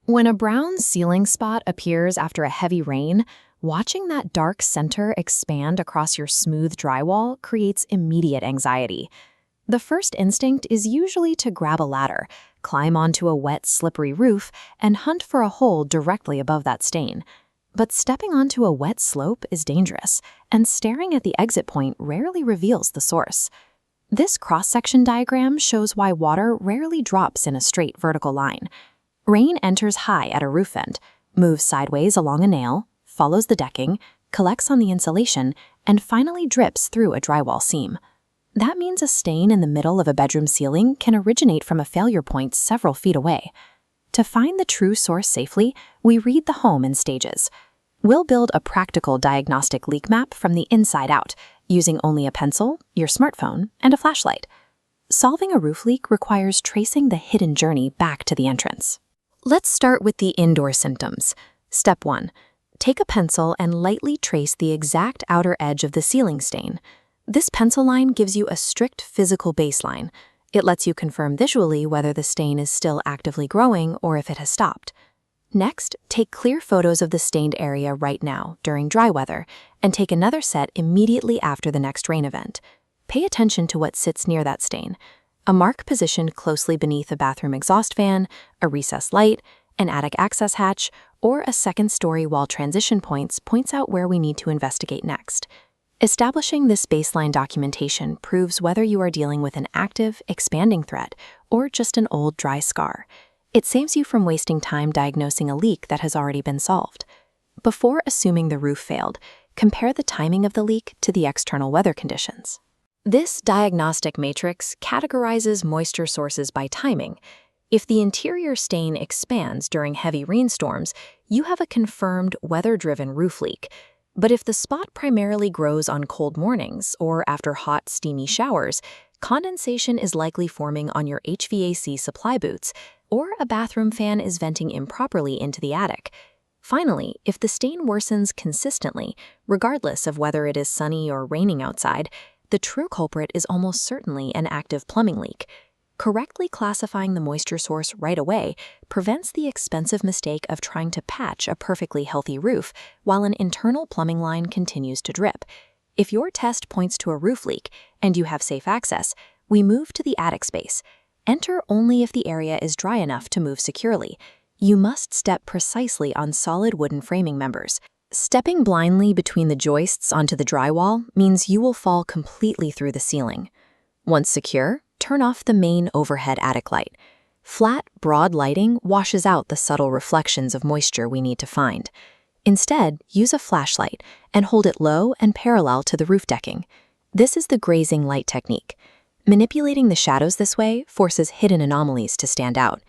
When a brown ceiling spot appears after a heavy rain, watching that dark center expand across your smooth drywall creates immediate anxiety. The first instinct is usually to grab a ladder, climb onto a wet, slippery roof, and hunt for a hole directly above that stain. But stepping onto a wet slope is dangerous, and staring at the exit point rarely reveals the source. This cross-section diagram shows why water rarely drops in a straight vertical line. Rain enters high at a roof vent, moves sideways along a nail, follows the decking, collects on the insulation, and finally drips through a drywall seam. That means a stain in the middle of a bedroom ceiling can originate from a failure point several feet away. To find the true source safely, we read the home in stages. We'll build a practical diagnostic leak map from the inside out, using only a pencil, your smartphone, and a flashlight. Solving a roof leak requires tracing the hidden journey back to the entrance. Let's start with the indoor symptoms. Step 1. Take a pencil and lightly trace the exact outer edge of the ceiling stain. This pencil line gives you a strict physical baseline. It lets you confirm visually whether the stain is still actively growing or if it has stopped. Next, take clear photos of the stained area right now during dry weather, and take another set immediately after the next rain event. Pay attention to what sits near that stain. A mark positioned closely beneath a bathroom exhaust fan, a recessed light, an attic access hatch, or a second-story wall transition points out where we need to investigate next. Establishing this baseline documentation proves whether you are dealing with an active, expanding threat or just an old, dry scar. It saves you from wasting time diagnosing a leak that has already been solved. Before assuming the roof failed, compare the timing of the leak to the external weather conditions. This diagnostic matrix categorizes moisture sources by timing. If the interior stain expands during heavy rainstorms, you have a confirmed weather-driven roof leak. But if the spot primarily grows on cold mornings or after hot, steamy showers, condensation is likely forming on your HVAC supply boots, or a bathroom fan is venting improperly into the attic. Finally, if the stain worsens consistently, regardless of whether it is sunny or raining outside, the true culprit is almost certainly an active plumbing leak. Correctly classifying the moisture source right away prevents the expensive mistake of trying to patch a perfectly healthy roof while an internal plumbing line continues to drip. If your test points to a roof leak and you have safe access, we move to the attic space. Enter only if the area is dry enough to move securely. You must step precisely on solid wooden framing members. Stepping blindly between the joists onto the drywall means you will fall completely through the ceiling. Once secure, turn off the main overhead attic light. Flat, broad lighting washes out the subtle reflections of moisture we need to find. Instead, use a flashlight and hold it low and parallel to the roof decking. This is the grazing light technique. Manipulating the shadows this way forces hidden anomalies to stand out.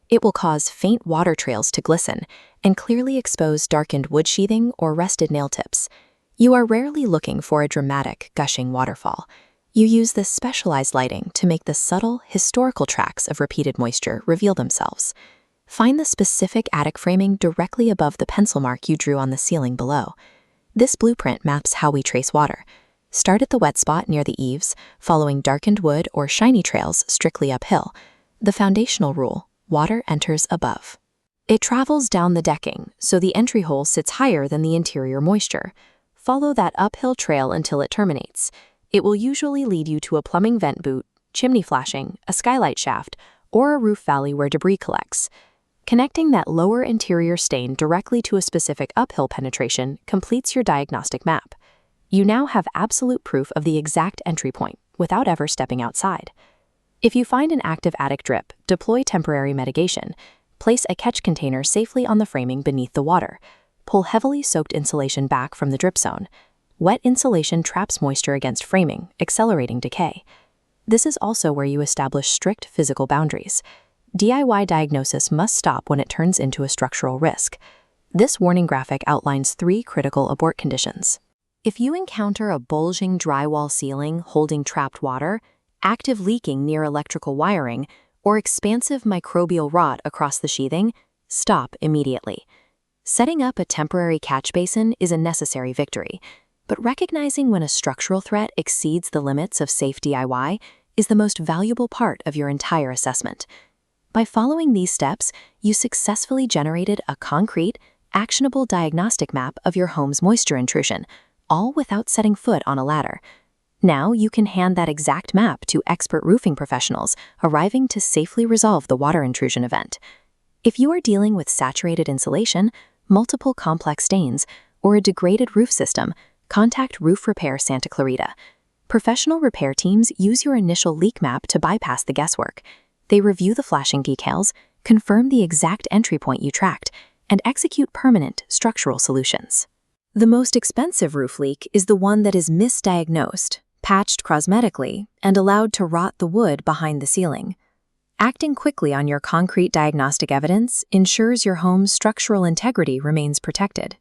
It will cause faint water trails to glisten and clearly expose darkened wood sheathing or rusted nail tips. You are rarely looking for a dramatic, gushing waterfall. You use this specialized lighting to make the subtle, historical tracks of repeated moisture reveal themselves. Find the specific attic framing directly above the pencil mark you drew on the ceiling below. This blueprint maps how we trace water. Start at the wet spot near the eaves, following darkened wood or shiny trails strictly uphill. The foundational rule: water enters above. It travels down the decking, so the entry hole sits higher than the interior moisture. Follow that uphill trail until it terminates. It will usually lead you to a plumbing vent boot, chimney flashing, a skylight shaft, or a roof valley where debris collects. Connecting that lower interior stain directly to a specific uphill penetration completes your diagnostic map. You now have absolute proof of the exact entry point without ever stepping outside. If you find an active attic drip, deploy temporary mitigation. Place a catch container safely on the framing beneath the water. Pull heavily soaked insulation back from the drip zone. Wet insulation traps moisture against framing, accelerating decay. This is also where you establish strict physical boundaries. DIY diagnosis must stop when it turns into a structural risk. This warning graphic outlines 3 critical abort conditions. If you encounter a bulging drywall ceiling holding trapped water, active leaking near electrical wiring, or expansive microbial rot across the sheathing, stop immediately. Setting up a temporary catch basin is a necessary victory, but recognizing when a structural threat exceeds the limits of safe DIY is the most valuable part of your entire assessment. By following these steps, you successfully generated a concrete, actionable diagnostic map of your home's moisture intrusion, all without setting foot on a ladder. Now you can hand that exact map to expert roofing professionals arriving to safely resolve the water intrusion event. If you are dealing with saturated insulation, multiple complex stains, or a degraded roof system, contact Roof Repair Santa Clarita. Professional repair teams use your initial leak map to bypass the guesswork. They review the flashing decals, confirm the exact entry point you tracked, and execute permanent structural solutions. The most expensive roof leak is the one that is misdiagnosed, patched cosmetically, and allowed to rot the wood behind the ceiling. Acting quickly on your concrete diagnostic evidence ensures your home's structural integrity remains protected.